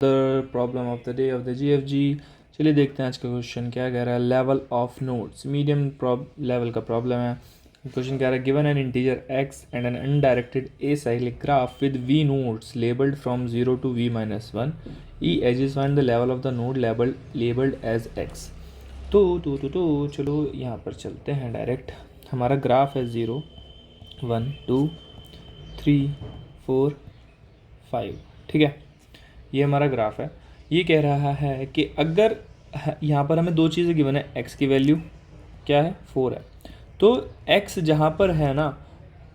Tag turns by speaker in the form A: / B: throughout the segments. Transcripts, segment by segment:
A: The problem of the day of the GFG. चलिए देखते हैं आज का क्वेश्चन क्या कह रहा है। Level of nodes, medium level का प्रॉब्लम है। क्वेश्चन कह रहा है given an integer x and an undirected acyclic graph with v nodes labelled from 0 to v-1, E edges find the level of the node labelled as x। तो चलो यहाँ पर चलते हैं डायरेक्ट। हमारा ग्राफ है 0 1 2 3 4 5, ठीक है। ये हमारा ग्राफ है। ये कह रहा है कि अगर यहाँ पर हमें दो चीज़ें गिवन है, x की वैल्यू क्या है 4 है, तो x जहाँ पर है ना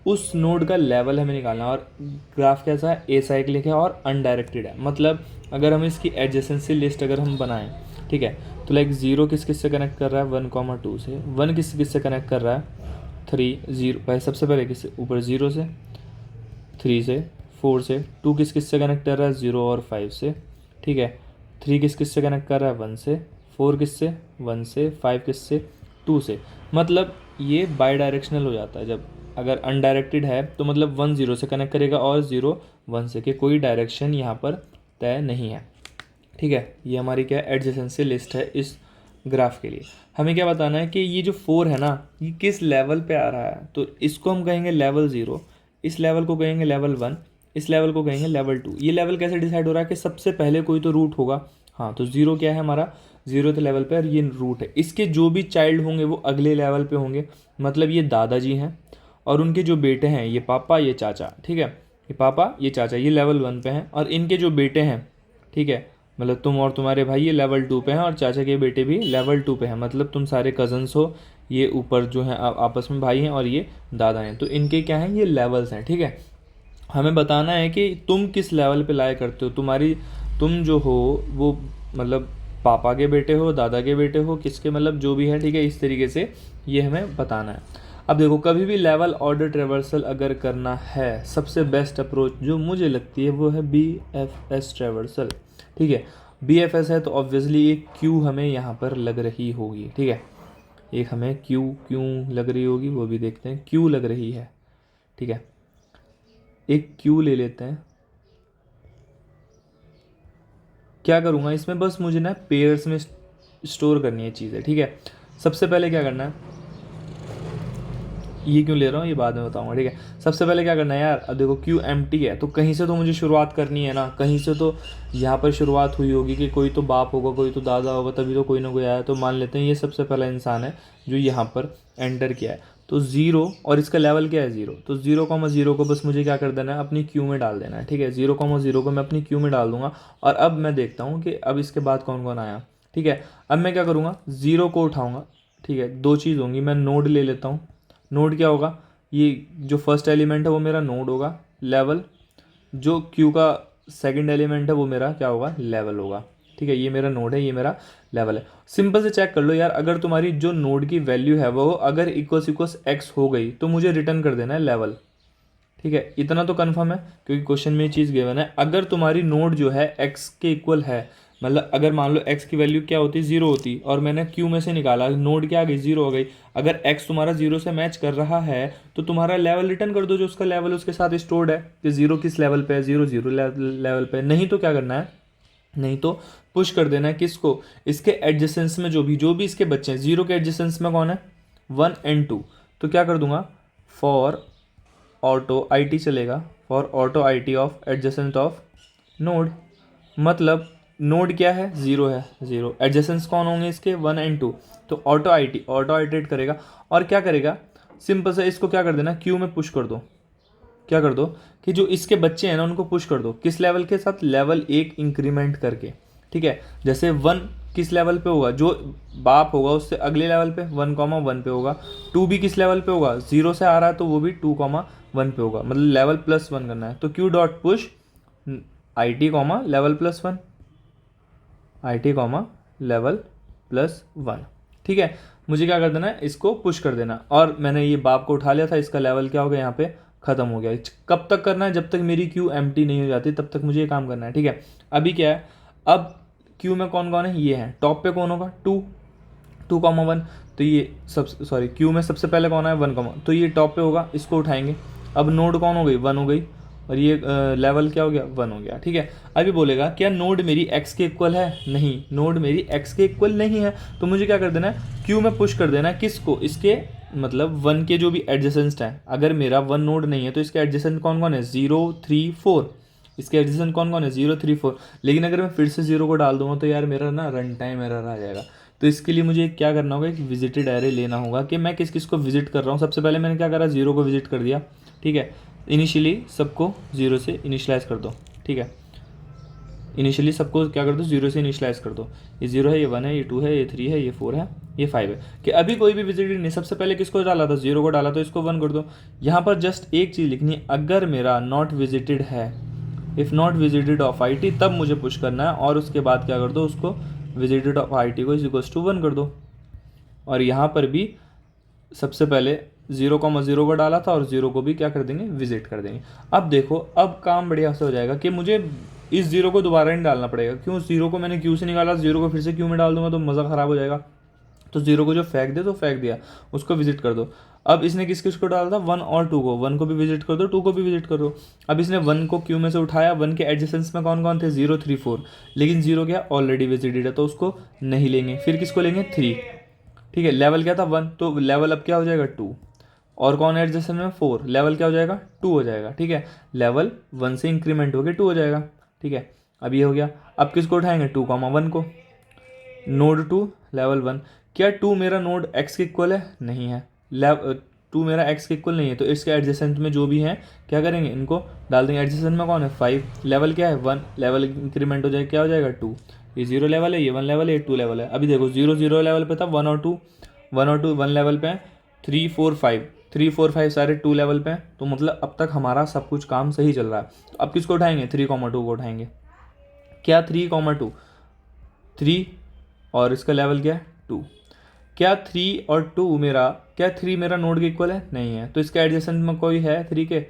A: उस नोड का लेवल हमें निकालना है। और ग्राफ कैसा है, एसाइक्लिक है और अनडायरेक्टेड है। मतलब अगर हम इसकी एडजेसेंसी लिस्ट अगर हम बनाएं, ठीक है, तो लाइक 0 किस किस से कनेक्ट कर रहा है 1,2 से, 1 किस किस से कनेक्ट कर रहा है 3 0 पहले सबसे पहले किस ऊपर 0 से, 3 से, 4 से, 2 किस किस से कनेक्ट कर रहा है 0 और 5 से, ठीक है, 3 किस किस से कनेक्ट कर रहा है 1 से, 4 किस से 1 से, 5 किस से 2 से। मतलब ये बाई डायरेक्शनल हो जाता है। जब अगर अनडायरेक्टेड है तो मतलब 1 0 से कनेक्ट करेगा और 0 1 से, कि कोई डायरेक्शन यहाँ पर तय नहीं है, ठीक है। ये हमारी क्या एडजेसेंसी लिस्ट है इस ग्राफ के लिए। हमें क्या बताना है कि ये जो 4 है ना ये किस लेवल पे आ रहा है। तो इसको हम कहेंगे लेवल 0, इस लेवल को कहेंगे लेवल 1, इस लेवल को कहेंगे लेवल 2। ये लेवल कैसे डिसाइड हो रहा है कि सबसे पहले कोई तो रूट होगा। हाँ, तो 0 क्या है हमारा 0th लेवल पे और ये रूट है। इसके जो भी चाइल्ड होंगे वो अगले लेवल पे होंगे। मतलब ये दादाजी हैं और उनके जो बेटे हैं ये पापा ये चाचा, ठीक है, ये पापा ये चाचा ये लेवल 1 पे हैं। और इनके जो बेटे हैं, ठीक है, मतलब तुम और तुम्हारे भाई ये लेवल 2 पे हैं और चाचा के बेटे भी लेवल 2 पे हैं। मतलब तुम सारे कजन्स हो, ये ऊपर जो हैं आपस में भाई हैं और ये दादा हैं। तो इनके क्या हैं, ये लेवल्स हैं, ठीक है। हमें बताना है कि तुम किस लेवल पे लाया करते हो। तुम जो हो वो मतलब पापा के बेटे हो, दादा के बेटे हो, किसके, मतलब जो भी है, ठीक है। इस तरीके से ये हमें बताना है। अब देखो, कभी भी लेवल ऑर्डर ट्रेवर्सल अगर करना है, सबसे बेस्ट अप्रोच जो मुझे लगती है वो है BFS ट्रेवर्सल, ठीक है। BFS है तो ऑब्वियसली एक क्यू हमें यहाँ पर लग रही होगी, ठीक है। एक हमें क्यों लग रही होगी वो भी देखते हैं। क्यू लग रही है, ठीक है, एक क्यू ले लेते हैं। क्या करूँगा इसमें, बस मुझे ना पेयर्स में स्टोर करनी है चीज़ें, ठीक है। सबसे पहले क्या करना है, ये क्यों ले रहा हूँ ये बाद में बताऊंगा, ठीक है। सबसे पहले क्या करना है यार, अब देखो क्यू एम्प्टी है तो कहीं से तो मुझे शुरुआत करनी है ना। कहीं से तो यहाँ पर शुरुआत हुई होगी कि कोई तो बाप होगा, कोई तो दादा होगा, तभी तो कोई ना कोई आया। तो मान लेते हैं ये सबसे पहला इंसान है जो यहाँ पर एंटर किया है। तो 0 और इसका लेवल क्या है 0, तो 0,0 को बस मुझे क्या कर देना है अपनी क्यू में डाल देना है, ठीक है। 0,0 को मैं अपनी क्यू में डाल दूंगा। और अब मैं देखता हूँ कि अब इसके बाद कौन कौन आया, ठीक है। अब मैं क्या करूँगा 0 को उठाऊँगा, ठीक है। दो चीज़ होंगी, मैं नोड ले लेता हूँ। नोड क्या होगा, ये जो फर्स्ट एलिमेंट है वो मेरा नोड होगा, लेवल। जो क्यू का सेकंड एलिमेंट है वो मेरा क्या होगा, लेवल होगा, ठीक है। ये मेरा नोड है, ये मेरा लेवल है। सिंपल से चेक कर लो यार, अगर तुम्हारी जो नोड की वैल्यू है वो अगर इक्वल्स एक्स हो गई तो मुझे रिटर्न कर देना है लेवल, ठीक है। इतना तो कन्फर्म है क्योंकि क्वेश्चन में ये चीज़ गिवन है। अगर तुम्हारी नोड जो है एक्स के इक्वल है, मतलब अगर मान लो एक्स की वैल्यू क्या होती 0 होती और मैंने क्यू में से निकाला, नोड क्या आ गई 0 हो गई। अगर एक्स तुम्हारा 0 से मैच कर रहा है तो तुम्हारा लेवल रिटर्न कर दो जो उसका लेवल उसके साथ स्टोर्ड है, कि 0 किस लेवल पे है, 0 0 लेवल पे। नहीं तो क्या करना है, नहीं तो पुश कर देना है किसको, इसके एडजेसेंस में जो भी इसके बच्चे हैं। 0 के एडजेसेंस में कौन है 1 and 2, तो क्या कर दूंगा फॉर ऑटो IT चलेगा, for auto IT of adjacent of node. मतलब नोड क्या है 0 है, 0 एडजेसेंट्स कौन होंगे इसके 1 and 2, तो ऑटो आइटरेट करेगा। और क्या करेगा, सिंपल से इसको क्या कर देना क्यू में पुश कर दो। क्या कर दो कि जो इसके बच्चे हैं ना उनको पुश कर दो, किस लेवल के साथ, लेवल 1 इंक्रीमेंट करके, ठीक है। जैसे 1 किस लेवल पे होगा, जो बाप होगा उससे अगले लेवल पे 1,1 पे होगा। 2 भी किस लेवल पे होगा, 0 से आ रहा है तो वो भी 2,1 पे होगा। मतलब लेवल +1 करना है। तो Q dot push IT level +1, IT level +1, ठीक है। मुझे क्या कर देना है, इसको पुश कर देना। और मैंने ये बाप को उठा लिया था, इसका लेवल क्या हो गया यहाँ पे ख़त्म हो गया। कब तक करना है, जब तक मेरी क्यू एम्प्टी नहीं हो जाती तब तक मुझे ये काम करना है, ठीक है। अभी क्या है, अब क्यू में कौन कौन है, ये है। टॉप पे कौन होगा 2,1, तो ये क्यू में सबसे पहले कौन है 1, तो ये टॉप पे होगा, इसको उठाएंगे। अब नोड कौन हो गई 1 हो गई, और ये लेवल क्या हो गया 1 हो गया। ठीक है, अभी बोलेगा क्या नोड मेरी x के इक्वल है, नहीं, नोड मेरी x के इक्वल नहीं है, तो मुझे क्या कर देना है, क्यू में पुश कर देना है, किसको, इसके मतलब 1 के जो भी एडजेसेंट हैं। अगर मेरा 1 नोड नहीं है तो इसके एडजेसेंट कौन कौन है, 0 3 4, इसके एडजेसेंट कौन कौन है 0 3 4। लेकिन अगर मैं फिर से 0 को डाल दूंगा तो यार मेरा ना रन टाइम एरर आ जाएगा। तो इसके लिए मुझे क्या करना होगा, एक विजिटेड एरे लेना होगा कि मैं किस किस को विजिट कर रहा हूँ। सबसे पहले मैंने क्या करा, 0 को विजिट कर दिया। ठीक है, इनिशियली सबको 0 से इनिशलाइज कर दो। ठीक है, इनिशियली सबको क्या कर दो, 0 से इनिशलाइज कर दो। ये 0 है, ये 1 है, ये 2 है, ये 3 है, ये 4 है, ये 5 है। कि अभी कोई भी विजिटेड नहीं, सबसे पहले किसको डाला था, 0 को डाला, तो इसको 1 कर दो। यहाँ पर जस्ट एक चीज़ लिखनी है, अगर मेरा नॉट विजिटेड है, if not visited of I T, तब मुझे पुश करना है, और उसके बाद क्या कर दो, उसको विजिटेड ऑफ आई टी को इक्वल्स टू 1 कर दो। और यहाँ पर भी सबसे पहले 0,0 को डाला था और 0 को भी क्या कर देंगे, विजिट कर देंगे। अब देखो, अब काम बढ़िया से हो जाएगा कि मुझे इस 0 को दोबारा नहीं डालना पड़ेगा। क्यों, 0 को मैंने क्यू से निकाला, 0 को फिर से क्यू में डाल दूंगा तो मज़ा ख़राब हो जाएगा। तो 0 को जो फेंक दे तो फेंक दिया, उसको विजिट कर दो। अब इसने किस किस को डाला था, 1 और 2 को, 1 को भी विजिट कर दो, 2 को भी विजिट कर दो। अब इसने 1 को क्यू में से उठाया, 1 के एडजेसेंट्स में कौन कौन थे, 0 3 4, लेकिन 0 क्या ऑलरेडी विजिटेड है तो उसको नहीं लेंगे। फिर किसको लेंगे, 3। ठीक है, लेवल क्या था 1, तो लेवल अब क्या हो जाएगा 2, और कौन है एडजेसेंट में 4, लेवल क्या हो जाएगा 2 हो जाएगा। ठीक है, लेवल 1 से इंक्रीमेंट हो गया 2 हो जाएगा। ठीक है, अब ये हो गया। अब किसको उठाएंगे, 2,1 को, नोड 2 लेवल 1। क्या 2 मेरा नोड x के इक्वल है, नहीं है, 2 मेरा x के इक्वल नहीं है, तो इसके एडजेसेंट में जो भी हैं क्या करेंगे, इनको डाल देंगे। एडजेसेंट में कौन है 5, लेवल क्या है 1, लेवल इंक्रीमेंट हो जाएगा, क्या हो जाएगा 2। ये 0 लेवल है, ये 1 लेवल है, ये 2 लेवल है। अभी देखो 0 0 लेवल पे था, 1 और 2, 1 और 2 1 लेवल पे हैं, 3 4 5, 3 4 5 सारे 2 लेवल पे हैं। तो मतलब अब तक हमारा सब कुछ काम सही चल रहा है। तो अब किसको उठाएंगे, 3,2 को उठाएंगे। क्या 3,2, 3 और इसका लेवल क्या है 2। क्या 3 और 2 मेरा, क्या 3 मेरा नोड के इक्वल है, नहीं है, तो इसका एडजेसेंट में कोई है 3 के,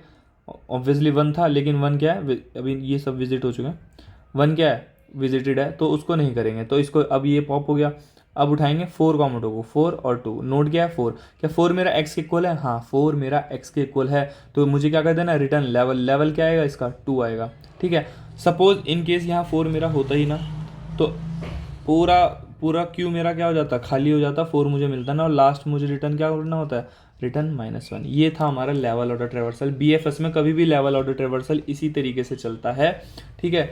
A: ऑब्वियसली 1 था, लेकिन 1 क्या है, अभी ये सब विजिट हो चुके हैं, 1 क्या है विजिटेड है, तो उसको नहीं करेंगे। तो इसको अब ये पॉप हो गया। अब उठाएंगे 4,2 को, 4 और 2, नोड क्या है 4, क्या 4 मेरा x के इक्वल है, हाँ 4 मेरा x के इक्वल है, तो मुझे क्या कर देना, रिटर्न लेवल, लेवल क्या आएगा इसका 2 आएगा। ठीक है, सपोज इन केस यहाँ 4 मेरा होता ही ना, तो पूरा पूरा क्यू मेरा क्या हो जाता, खाली हो जाता, 4 मुझे मिलता ना, और लास्ट मुझे रिटर्न क्या करना होता है, रिटर्न -1। ये था हमारा लेवल ऑर्डर ट्रेवर्सल। बीएफएस में कभी भी लेवल ऑर्डर ट्रेवर्सल इसी तरीके से चलता है। ठीक है,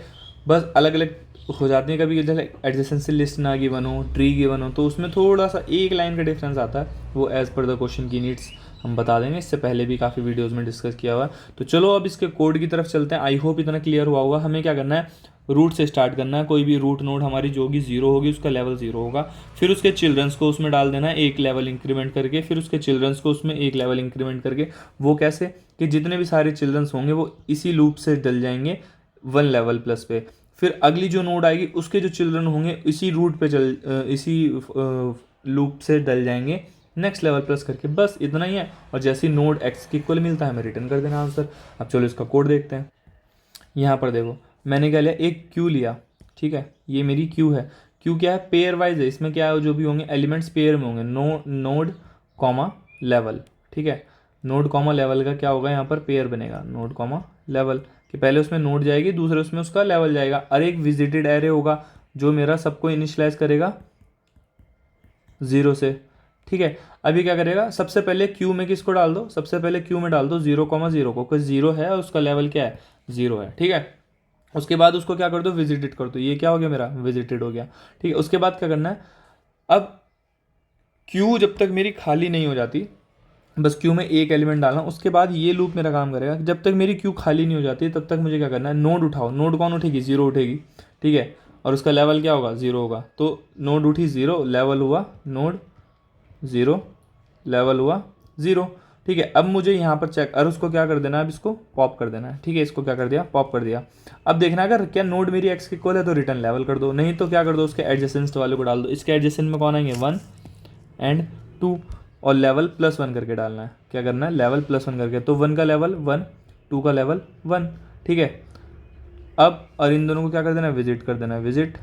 A: बस अलग अलग हो जाती है, कभी जैसे एडजेसेंसी लिस्ट ना गिवन हो, ट्री गिवन हो, तो उसमें थोड़ा सा एक लाइन का डिफरेंस आता है, वो एज़ पर द क्वेश्चन की नीड्स हम बता देंगे। इससे पहले भी काफ़ी वीडियोस में डिस्कस किया हुआ है। तो चलो अब इसके कोड की तरफ चलते हैं। आई होप इतना क्लियर हुआ होगा। हमें क्या करना है, रूट से स्टार्ट करना है। कोई भी रूट नोड हमारी जो होगी 0 होगी, उसका लेवल 0 होगा। फिर उसके चिल्ड्रंस को उसमें डाल देना है एक लेवल इंक्रीमेंट करके, फिर उसके चिल्ड्रंस को उसमें एक लेवल इंक्रीमेंट करके। वो कैसे, कि जितने भी सारे चिल्ड्रंस होंगे वो इसी लूप से डल जाएंगे 1 लेवल प्लस पे। फिर अगली जो नोड आएगी उसके जो चिल्ड्रन होंगे इसी रूट पे इसी लूप से डल जाएंगे नेक्स्ट लेवल प्लस करके। बस इतना ही है। और जैसे ही नोड x के इक्वल मिलता है हमें रिटर्न कर देना आंसर। अब चलो इसका कोड देखते हैं। यहाँ पर देखो मैंने क्या लिया, एक क्यू लिया। ठीक है, ये मेरी क्यू है। क्यू क्या है, पेयर वाइज है। इसमें क्या है, जो भी होंगे एलिमेंट्स पेयर में होंगे, नोड कॉमा लेवल। ठीक है, नोड कॉमा लेवल का क्या होगा, यहाँ पर पेयर बनेगा, नोड कॉमा लेवल, कि पहले उसमें नोड जाएगी, दूसरे उसमें उसका लेवल जाएगा। और एक विजिटेड एरे होगा जो मेरा सबको इनिशियलाइज करेगा 0 से। ठीक है, अभी क्या करेगा, सबसे पहले क्यू में किसको डाल दो, सबसे पहले क्यू में डाल दो 0,0 को, क्योंकि 0 है और उसका लेवल क्या है 0 है। ठीक है, उसके बाद उसको क्या कर दो, विजिटेड कर दो। ये क्या हो गया, मेरा विजिटेड हो गया। ठीक है, उसके बाद क्या करना है, अब क्यू जब तक मेरी खाली नहीं हो जाती, बस क्यू में एक एलिमेंट डालना। उसके बाद ये लूप मेरा काम करेगा, जब तक मेरी क्यू खाली नहीं हो जाती तब तक मुझे क्या करना है, नोड उठाओ। नोड कौन उठेगी, 0 उठेगी। ठीक है, और उसका लेवल क्या होगा, 0 होगा। तो नोड उठी 0, लेवल हुआ नोड 0, लेवल हुआ 0। ठीक है, अब मुझे यहाँ पर चेक, और उसको क्या कर देना है, अब इसको पॉप कर देना है। ठीक है, इसको क्या कर दिया, पॉप कर दिया। अब देखना अगर क्या नोड मेरी x के इक्वल है तो रिटर्न लेवल कर दो, नहीं तो क्या कर दो, उसके एडजेसेंट वाले को डाल दो। इसके एडजेसेंट में कौन आएंगे, 1 एंड 2, और लेवल +1 करके डालना है। क्या करना है, लेवल +1 करके। तो 1 का लेवल 1, 2 का लेवल 1। ठीक है, अब और इन दोनों को क्या कर देना है, विजिट कर देना है। विजिट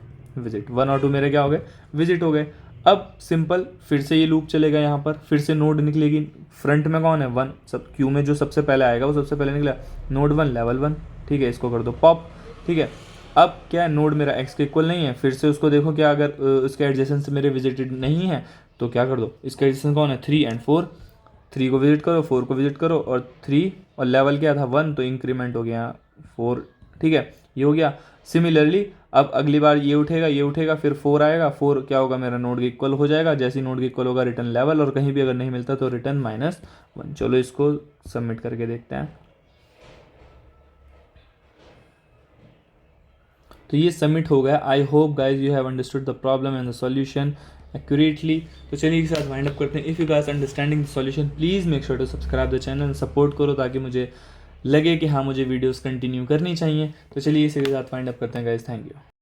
A: 1 और 2 मेरे क्या हो गए, विजिट हो गए। अब सिंपल फिर से ये लूप चलेगा, यहाँ पर फिर से नोड निकलेगी, फ्रंट में कौन है 1, सब क्यू में जो सबसे पहले आएगा वो सबसे पहले निकला, नोड 1 लेवल 1, ठीक है, इसको कर दो पॉप, ठीक है। अब क्या है, नोड मेरा x के इक्वल नहीं है, फिर से उसको देखो क्या, अगर उसके एडजेसेंट से मेरे विजिटेड नहीं है तो क्या कर दो, इसका एडजेसेंट कौन है 3 एंड 4, 3 को विजिट करो, 4 को विजिट करो, और 3 और लेवल क्या था 1 तो इंक्रीमेंट हो गया 4, ठीक है, ये हो गया। सिमिलरली अब अगली बार ये उठेगा फिर 4 आएगा, 4 क्या होगा मेरा नोड के इक्वल हो जाएगा, जैसे ही नोड के इक्वल होगा रिटर्न लेवल, और कहीं भी अगर नहीं मिलता तो रिटर्न -1। चलो इसको सबमिट करके देखते हैं। तो ये सबमिट हो गया। I hope guys you have understood the problem and the solution accurately. तो चलिए एक साथ वाइंड अप करते हैं। If you guys understanding the solution please make sure to subscribe the channel, support करो ताकि मुझे लगे कि हाँ मुझे वीडियोस कंटिन्यू करनी चाहिए। तो चलिए इसी के साथ वाइंड अप करते हैं गाइज, थैंक यू।